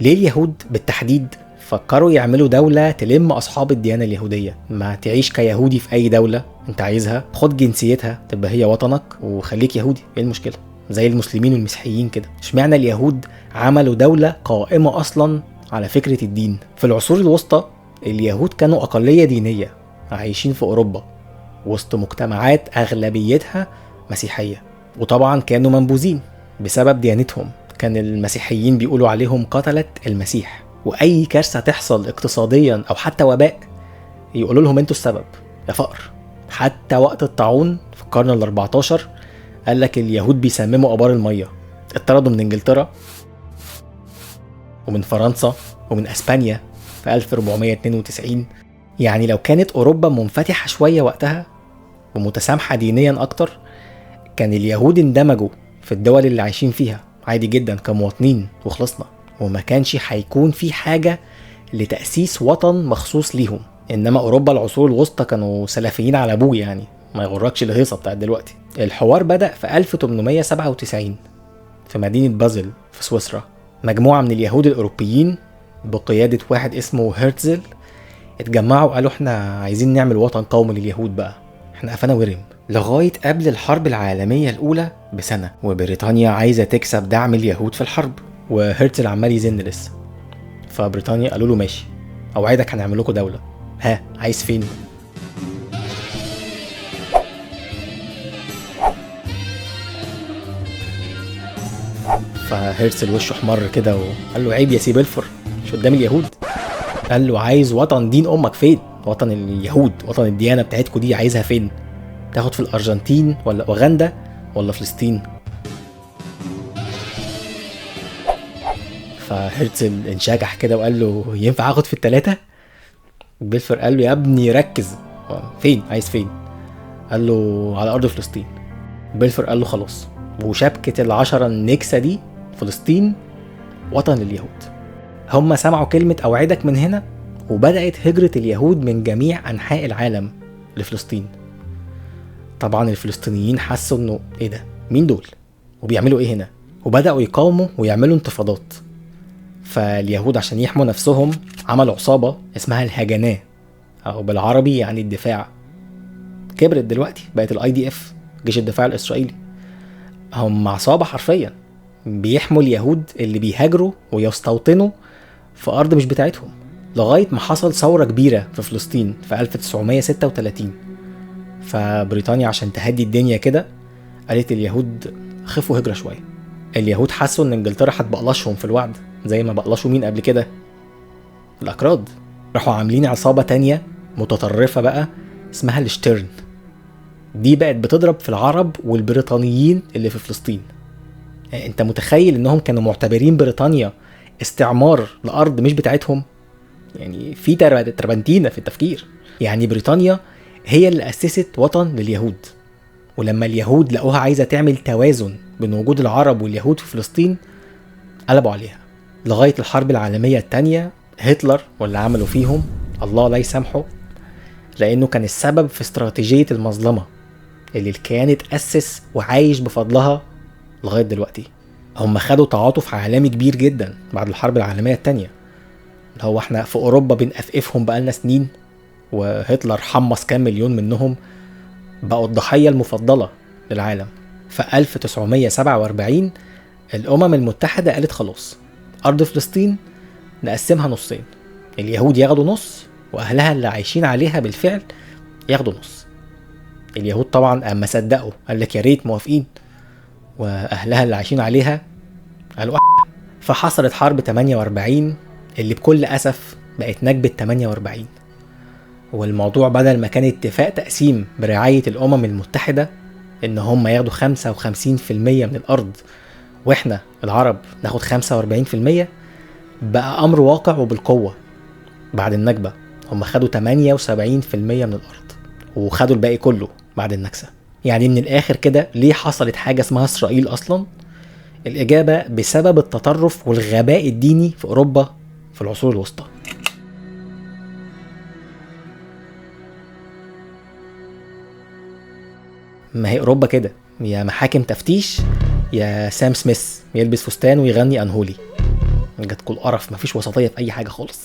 ليه اليهود بالتحديد فكروا يعملوا دولة تلم أصحاب الديانة اليهودية؟ ما تعيش كيهودي في أي دولة أنت عايزها، خد جنسيتها تبقى هي وطنك وخليك يهودي، إيه المشكلة؟ زي المسلمين والمسيحيين كده. اشمعنى اليهود عملوا دولة قائمة أصلا على فكرة الدين؟ في العصور الوسطى اليهود كانوا أقلية دينية عايشين في أوروبا وسط مجتمعات أغلبيتها مسيحية، وطبعا كانوا منبوذين بسبب ديانتهم. كان المسيحيين بيقولوا عليهم قتلة المسيح، وأي كارثة تحصل اقتصاديا أو حتى وباء يقولوا لهم انتوا السبب يا فقر. حتى وقت الطاعون في القرن ال14 قال لك اليهود بيسمموا ابار الميه. اتطردوا من انجلترا ومن فرنسا ومن اسبانيا في 1492. يعني لو كانت اوروبا منفتحه شويه وقتها ومتسامحه دينيا اكتر، كان اليهود اندمجوا في الدول اللي عايشين فيها عادي جدا كمواطنين وخلصنا، وما كانش هيكون في حاجه لتاسيس وطن مخصوص ليهم. انما اوروبا العصور الوسطى كانوا سلفيين على ابوه، يعني ما يغركش الهيصه بتاعت دلوقتي. الحوار بدأ في 1897 في مدينة بازل في سويسرا. مجموعة من اليهود الأوروبيين بقيادة واحد اسمه هرتزل اتجمعوا قالوا احنا عايزين نعمل وطن قومي لليهود بقى، احنا قفانا ورم. لغاية قبل الحرب العالمية الأولى بسنة، وبريطانيا عايزة تكسب دعم اليهود في الحرب، وهرتزل عمال يزن لسه. فبريطانيا قالوا له ماشي، أوعدك هنعمل لكم دولة، ها عايز فين؟ فهرتزل وشه احمر كده وقال له عيب يا سي بلفور، مش قدام اليهود. قال له عايز وطن دين امك فين؟ وطن اليهود، وطن الديانه بتاعتكم دي عايزها فين؟ تاخد في الارجنتين ولا اوغندا ولا فلسطين؟ فهرتزل انشجح كده وقال له ينفع اخد في الثلاثه؟ بلفور قال له يا ابني ركز، فين عايز فين؟ قال له على ارض فلسطين. بلفور قال له خلاص، وشبكه العشرة النكسه دي فلسطين وطن لليهود. هم سمعوا كلمة أوعدك من هنا، وبدأت هجرة اليهود من جميع أنحاء العالم لفلسطين. طبعا الفلسطينيين حسوا إنه إيه ده؟ مين دول؟ وبيعملوا إيه هنا؟ وبدأوا يقاوموا ويعملوا انتفاضات. فاليهود عشان يحموا نفسهم عملوا عصابة اسمها الهجناة، أو بالعربي يعني الدفاع. كبرت دلوقتي بقت IDF، جيش الدفاع الإسرائيلي. هم عصابة حرفيا بيحموا اليهود اللي بيهاجروا ويستوطنوا في أرض مش بتاعتهم، لغاية ما حصل ثورة كبيرة في فلسطين في 1936. فبريطانيا عشان تهدي الدنيا كده قالت اليهود خفوا هجرة شوية. اليهود حسوا ان انجلترا هتبقلشهم في الوعد زي ما بقلشوا مين قبل كده؟ الأكراد. راحوا عاملين عصابة تانية متطرفة بقى اسمها الشتيرن. دي بقت بتضرب في العرب والبريطانيين اللي في فلسطين. انت متخيل انهم كانوا معتبرين بريطانيا استعمار لأرض مش بتاعتهم؟ يعني في تربنتينة في التفكير. يعني بريطانيا هي اللي أسست وطن لليهود، ولما اليهود لقوها عايزة تعمل توازن بين وجود العرب واليهود في فلسطين قلبوا عليها. لغاية الحرب العالمية التانية هتلر واللي عملوا فيهم الله لا يسامحه، لأنه كان السبب في استراتيجية المظلمة اللي الكيان اتأسس وعايش بفضلها لغاية دلوقتي. هم خدوا تعاطف عالمي كبير جدا بعد الحرب العالمية التانية، هو احنا في اوروبا بنقفقفهم بقالنا سنين، وهتلر حمص كام مليون منهم بقوا الضحية المفضلة للعالم. في 1947 الامم المتحدة قالت خلاص ارض فلسطين نقسمها نصين، اليهود ياخدوا نص واهلها اللي عايشين عليها بالفعل ياخدوا نص. اليهود طبعا اما صدقوا قال لك يا ريت موافقين، واهلها اللي عايشين عليها قالوا فحصلت حرب 48 اللي بكل أسف بقت نكبة 48. والموضوع بدل ما كان اتفاق تقسيم برعاية الأمم المتحدة إن هم ياخدوا 55% من الأرض وإحنا العرب ناخد 45%، بقى أمر واقع وبالقوة. بعد النكبة هم خدوا 78% من الأرض وخدوا الباقي كله بعد النكسة. يعني من الآخر كده ليه حصلت حاجة اسمها إسرائيل أصلا؟ الإجابة بسبب التطرف والغباء الديني في أوروبا في العصور الوسطى. ما هي أوروبا كده، يا محاكم تفتيش يا سام سميث يلبس فستان ويغني أنهولي. جاتكوا القرف، مفيش وسطيه في اي حاجه خالص.